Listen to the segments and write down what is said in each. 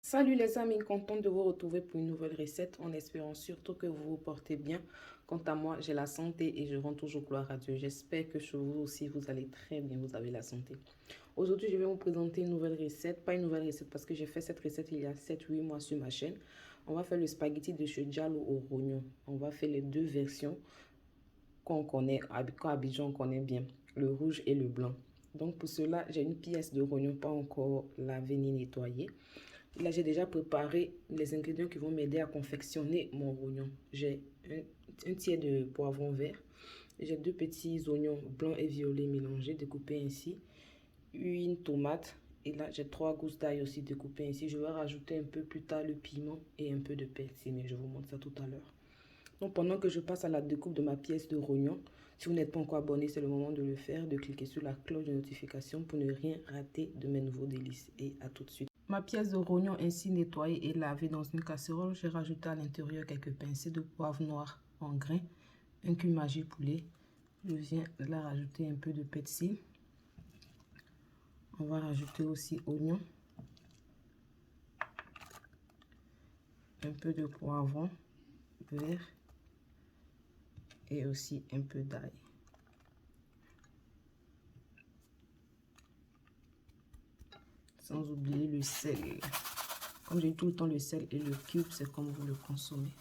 Salut les amis, contente de vous retrouver pour une nouvelle recette en espérant surtout que vous vous portez bien. Quant à moi, j'ai la santé et je rends toujours gloire à Dieu. J'espère que chez vous aussi, vous allez très bien, vous avez la santé. Aujourd'hui, je vais vous présenter une nouvelle recette. Pas une nouvelle recette parce que j'ai fait cette recette il y a 7-8 mois sur ma chaîne. On va faire le spaghetti de chez Diallo au rognon. On va faire les deux versions qu'on connaît, qu'à Abidjan on connaît bien, le rouge et le blanc. Donc pour cela, j'ai une pièce de rognon pas encore lavée ni nettoyée. Là, j'ai déjà préparé les ingrédients qui vont m'aider à confectionner mon rognon. J'ai un tiers de poivron vert. J'ai 2 petits oignons blancs et violets mélangés, découpés ainsi. Une tomate. Et là, j'ai 3 gousses d'ail aussi découpées ainsi. Je vais rajouter un peu plus tard le piment et un peu de persil, mais je vous montre ça tout à l'heure. Donc, pendant que je passe à la découpe de ma pièce de rognon, si vous n'êtes pas encore abonné, c'est le moment de le faire, de cliquer sur la cloche de notification pour ne rien rater de mes nouveaux délices. Et à tout de suite. Ma pièce de rognon ainsi nettoyée et lavée dans une casserole, j'ai rajouté à l'intérieur quelques pincées de poivre noir en grains, un cumin poulet. Je viens là rajouter un peu de persil. On va rajouter aussi oignon, un peu de poivron vert et aussi un peu d'ail. Sans oublier le sel. Comme j'ai tout le temps le sel et le cube, c'est comme vous le consommez.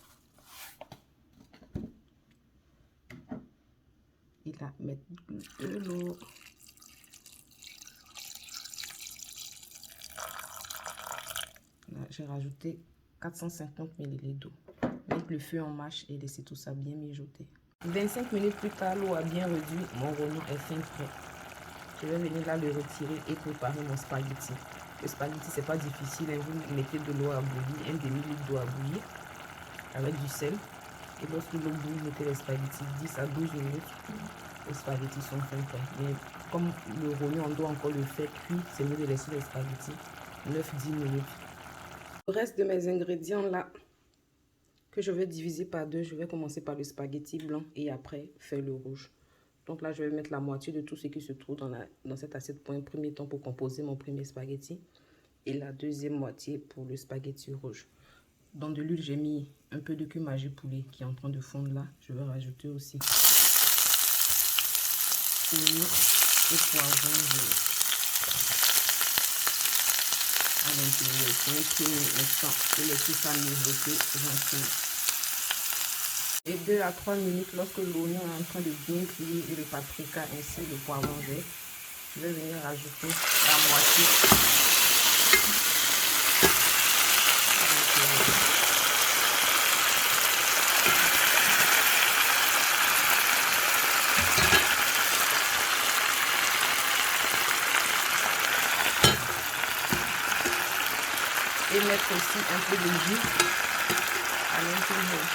Et là, mettre de l'eau. Là, j'ai rajouté 450 ml d'eau. Mettre le feu en marche et laisser tout ça bien mijoter. 25 minutes plus tard, l'eau a bien réduit. Mon rognon est fin prêt. Je vais venir là le retirer et préparer mon spaghetti. Le spaghetti, c'est pas difficile. Hein. Vous mettez de l'eau à bouillir, un demi-litre d'eau à bouillir avec du sel. Et lorsque l'eau bouille, mettez les spaghettis 10 à 12 minutes. Les spaghettis sont fin prêts. Mais comme le rognon, on doit encore le faire cuire, c'est mieux de laisser les spaghettis 9-10 minutes. Le reste de mes ingrédients là, que je vais diviser par deux, je vais commencer par le spaghetti blanc et après faire le rouge. Donc là, je vais mettre la moitié de tout ce qui se trouve dans cette assiette pour un premier temps pour composer mon premier spaghetti. Et la deuxième moitié pour le spaghetti rouge. Dans de l'huile, j'ai mis un peu de cumin poulet qui est en train de fondre là. Je vais rajouter aussi oignon et poivron vert à l'intérieur. Pour un instant, je laisse tout ça mijoter gentiment. Et 2 à 3 minutes, lorsque l'oignon est en train de bien cuire et le paprika ainsi le poivron vert, je vais venir rajouter la moitié et mettre aussi un peu de jus à l'intérieur.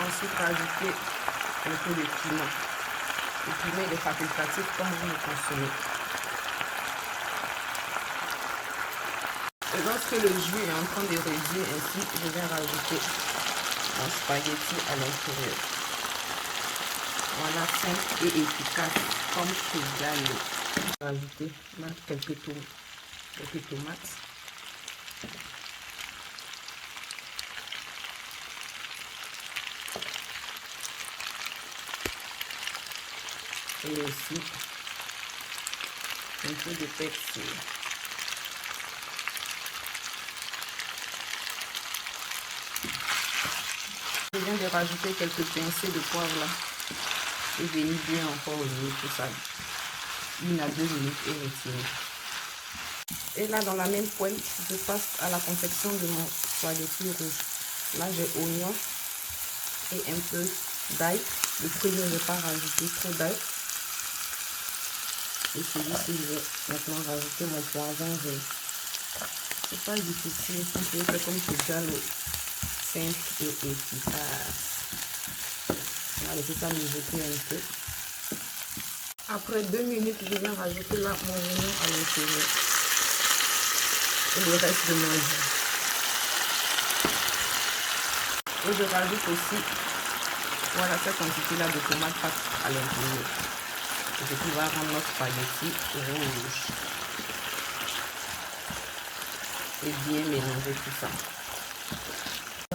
Ensuite, rajouter un peu de piment. Le piment est facultatif comme vous le consommez. Et lorsque le jus est en train de réduire ainsi, je vais rajouter mon spaghetti à l'intérieur. Voilà, simple et efficace comme chez Diallo. Rajouter là quelques tomates. Et aussi un peu de persil. Je viens de rajouter quelques pincées de poivre là. Et venir bien encore ouvrir tout ça. 1 à 2 minutes et retirer. Et là, dans la même poêle, je passe à la confection de mon spaghetti rouge. Là, j'ai oignon et un peu d'ail. Le premier, je ne vais pas rajouter trop d'ail. Et celui-ci, je vais maintenant rajouter mon poivron vert. C'est pas difficile, on peut faire comme c'est déjà le simple et efficace. On va laisser ça mijoter un peu. Après 2 minutes, je viens rajouter là mon oignon à l'intérieur. Et le reste de mon jus. Et je rajoute aussi Voilà cette quantité-là de tomates passe à l'intérieur. C'est ce qui va rendre notre spaghetti rouge. Et bien mélanger tout ça.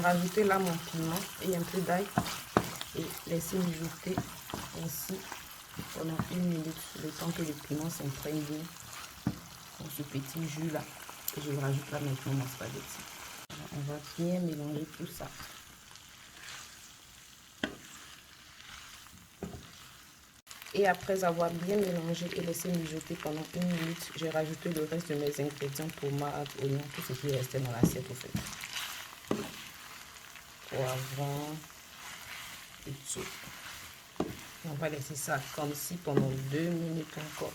Rajouter là mon piment et un peu d'ail et laisser mijoter ainsi pendant 1 minute, le temps que le piment s'imprègne bien dans ce petit jus là. Et je rajoute là maintenant mon spaghetti. On va bien mélanger tout ça. Et après avoir bien mélangé et laissé mijoter pendant 1 minute, j'ai rajouté le reste de mes ingrédients, tomates, oignons, tout ce qui restait dans l'assiette au fait. Poivron et tout. On va laisser ça comme si pendant 2 minutes encore.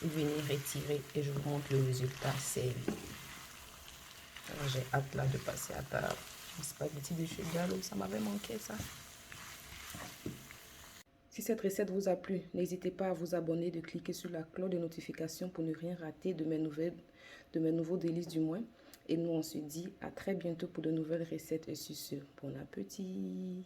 Et venir retirer et je vous montre le résultat servi. J'ai hâte là de passer à table. Un spaghetti de chez Gallo, ça m'avait manqué ça. Si cette recette vous a plu, n'hésitez pas à vous abonner, de cliquer sur la cloche de notification pour ne rien rater de mes nouveaux délices du mois. Et nous, on se dit à très bientôt pour de nouvelles recettes et sur ce, bon appétit!